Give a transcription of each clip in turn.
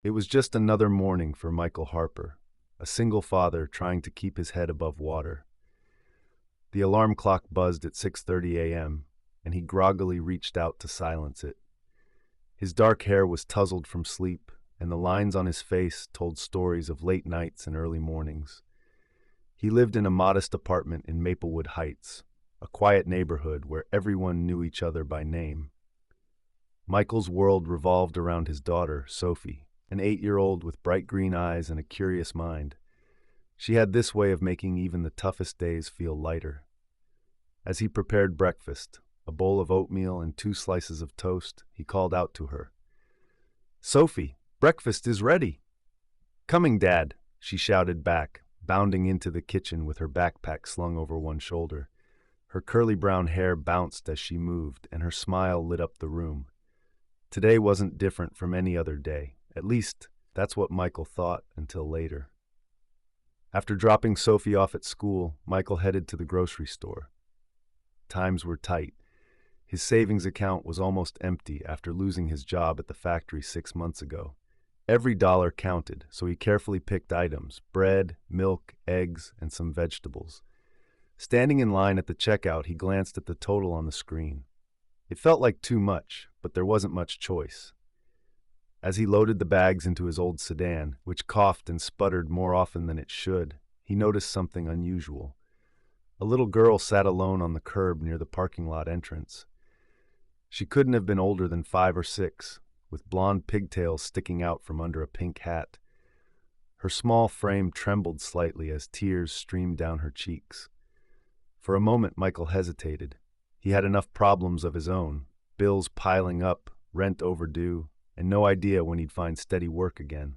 It was just another morning for Michael Harper, a single father trying to keep his head above water. The alarm clock buzzed at 6:30 a.m., and he groggily reached out to silence it. His dark hair was tousled from sleep, and the lines on his face told stories of late nights and early mornings. He lived in a modest apartment in Maplewood Heights, a quiet neighborhood where everyone knew each other by name. Michael's world revolved around his daughter, Sophie, an 8-year-old with bright green eyes and a curious mind. She had this way of making even the toughest days feel lighter. As he prepared breakfast, a bowl of oatmeal and 2 slices of toast, he called out to her. "Sophie, breakfast is ready." "Coming, Dad," she shouted back, bounding into the kitchen with her backpack slung over one shoulder. Her curly brown hair bounced as she moved, and her smile lit up the room. Today wasn't different from any other day. At least, that's what Michael thought until later. After dropping Sophie off at school, Michael headed to the grocery store. Times were tight. His savings account was almost empty after losing his job at the factory 6 months ago. Every dollar counted, so he carefully picked items: bread, milk, eggs, and some vegetables. Standing in line at the checkout, he glanced at the total on the screen. It felt like too much, but there wasn't much choice. As he loaded the bags into his old sedan, which coughed and sputtered more often than it should, he noticed something unusual. A little girl sat alone on the curb near the parking lot entrance. She couldn't have been older than 5 or 6, with blonde pigtails sticking out from under a pink hat. Her small frame trembled slightly as tears streamed down her cheeks. For a moment, Michael hesitated. He had enough problems of his own, bills piling up, rent overdue, and no idea when he'd find steady work again.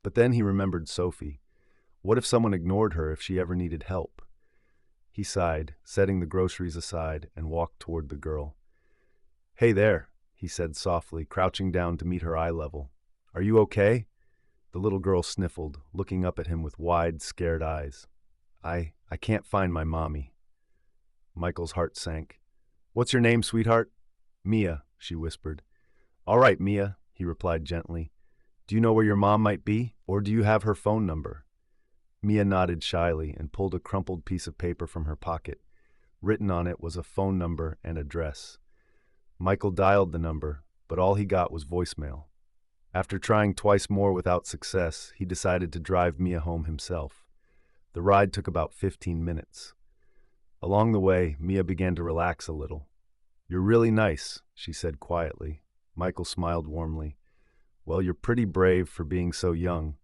But then he remembered Sophie. What if someone ignored her if she ever needed help? He sighed, setting the groceries aside, and walked toward the girl. "Hey there," he said softly, crouching down to meet her eye level. "Are you okay?" The little girl sniffled, looking up at him with wide, scared eyes. I can't find my mommy." Michael's heart sank. "What's your name, sweetheart?" "Mia," she whispered. "All right, Mia," he replied gently. "Do you know where your mom might be, or do you have her phone number?" Mia nodded shyly and pulled a crumpled piece of paper from her pocket. Written on it was a phone number and address. Michael dialed the number, but all he got was voicemail. After trying twice more without success, he decided to drive Mia home himself. The ride took about 15 minutes. Along the way, Mia began to relax a little. "You're really nice," she said quietly. Michael smiled warmly. "Well, you're pretty brave for being so young.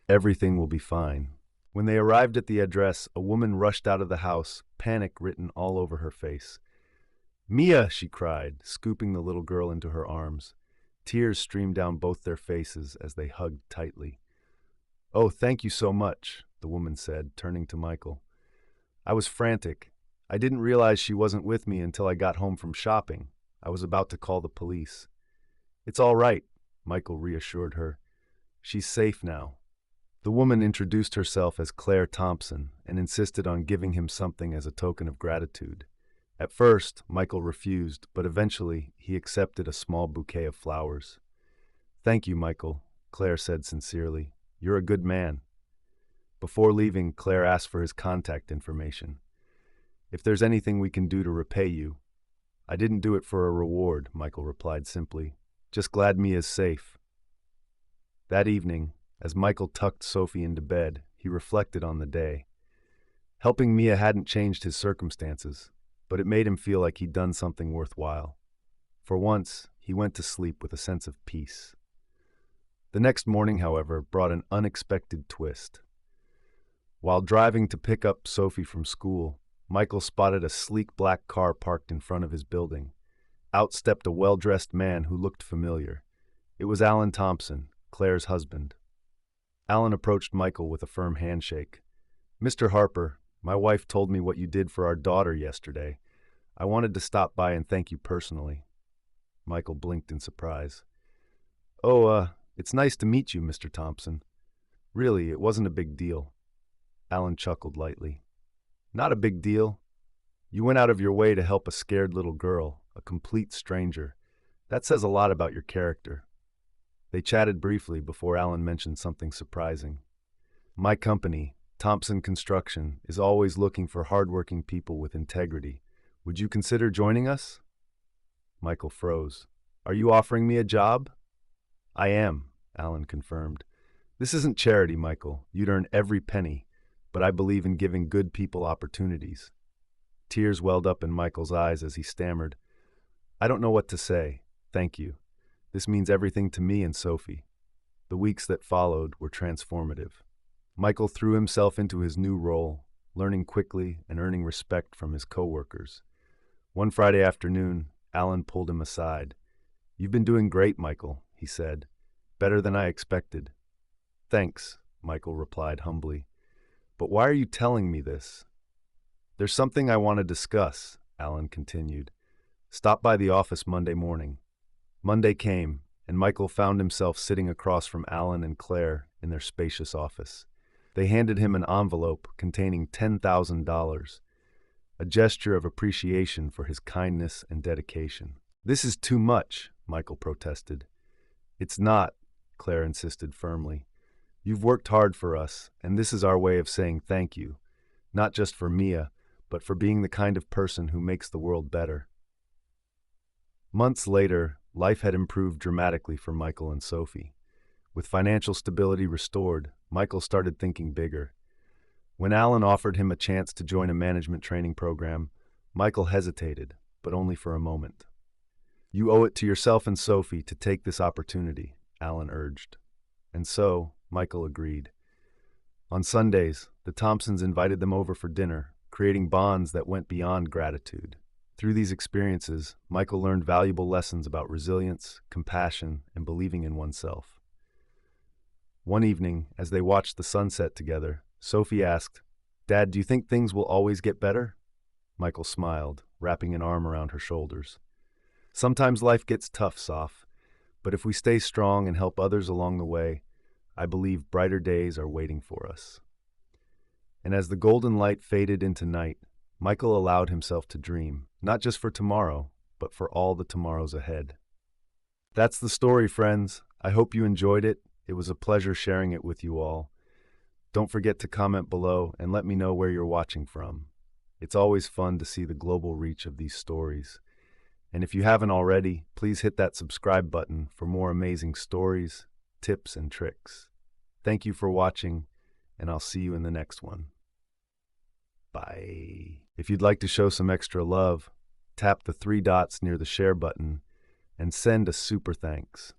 Everything will be fine." When they arrived at the address, a woman rushed out of the house, panic written all over her face. "Mia!" she cried, scooping the little girl into her arms. Tears streamed down both their faces as they hugged tightly. "Oh, thank you so much," the woman said, turning to Michael. "I was frantic. I didn't realize she wasn't with me until I got home from shopping. I was about to call the police." "It's all right," Michael reassured her. "She's safe now." The woman introduced herself as Claire Thompson and insisted on giving him something as a token of gratitude. At first, Michael refused, but eventually he accepted a small bouquet of flowers. "Thank you, Michael," Claire said sincerely. "You're a good man." Before leaving, Claire asked for his contact information. "If there's anything we can do to repay you." "I didn't do it for a reward," Michael replied simply. "Just glad Mia's safe." That evening, as Michael tucked Sophie into bed, he reflected on the day. Helping Mia hadn't changed his circumstances, but it made him feel like he'd done something worthwhile. For once, he went to sleep with a sense of peace. The next morning, however, brought an unexpected twist. While driving to pick up Sophie from school, Michael spotted a sleek black car parked in front of his building. Out stepped a well-dressed man who looked familiar. It was Alan Thompson, Claire's husband. Alan approached Michael with a firm handshake. "Mr. Harper, my wife told me what you did for our daughter yesterday. I wanted to stop by and thank you personally." Michael blinked in surprise. "Oh, it's nice to meet you, Mr. Thompson. Really, it wasn't a big deal." Alan chuckled lightly. "Not a big deal. You went out of your way to help a scared little girl, a complete stranger. That says a lot about your character." They chatted briefly before Alan mentioned something surprising. My company, Thompson Construction, is always looking for hardworking people with integrity. Would you consider joining us? Michael froze. Are you offering me a job? I am, Alan confirmed. This isn't charity, Michael. You'd earn every penny, but I believe in giving good people opportunities. Tears welled up in Michael's eyes as he stammered, I don't know what to say. Thank you. This means everything to me and Sophie. The weeks that followed were transformative. Michael threw himself into his new role, learning quickly and earning respect from his coworkers. One Friday afternoon, Alan pulled him aside. You've been doing great, Michael, he said. Better than I expected. Thanks, Michael replied humbly. But why are you telling me this? There's something I want to discuss, Alan continued. Stop by the office Monday morning. Monday came, and Michael found himself sitting across from Alan and Claire in their spacious office. They handed him an envelope containing $10,000, a gesture of appreciation for his kindness and dedication. This is too much, Michael protested. It's not, Claire insisted firmly. You've worked hard for us, and this is our way of saying thank you, not just for Mia, but for being the kind of person who makes the world better. Months later, life had improved dramatically for Michael and Sophie. With financial stability restored, Michael started thinking bigger. When Alan offered him a chance to join a management training program, Michael hesitated, but only for a moment. You owe it to yourself and Sophie to take this opportunity, Alan urged. And so, Michael agreed. On Sundays, the Thompsons invited them over for dinner, creating bonds that went beyond gratitude. Through these experiences, Michael learned valuable lessons about resilience, compassion, and believing in oneself. One evening, as they watched the sunset together, Sophie asked, Dad, do you think things will always get better? Michael smiled, wrapping an arm around her shoulders. Sometimes life gets tough, Soph, but if we stay strong and help others along the way, I believe brighter days are waiting for us. And as the golden light faded into night, Michael allowed himself to dream, not just for tomorrow, but for all the tomorrows ahead. That's the story, friends. I hope you enjoyed it. It was a pleasure sharing it with you all. Don't forget to comment below and let me know where you're watching from. It's always fun to see the global reach of these stories. And if you haven't already, please hit that subscribe button for more amazing stories, tips, and tricks. Thank you for watching, and I'll see you in the next one. Bye. If you'd like to show some extra love, tap the 3 dots near the share button and send a super thanks.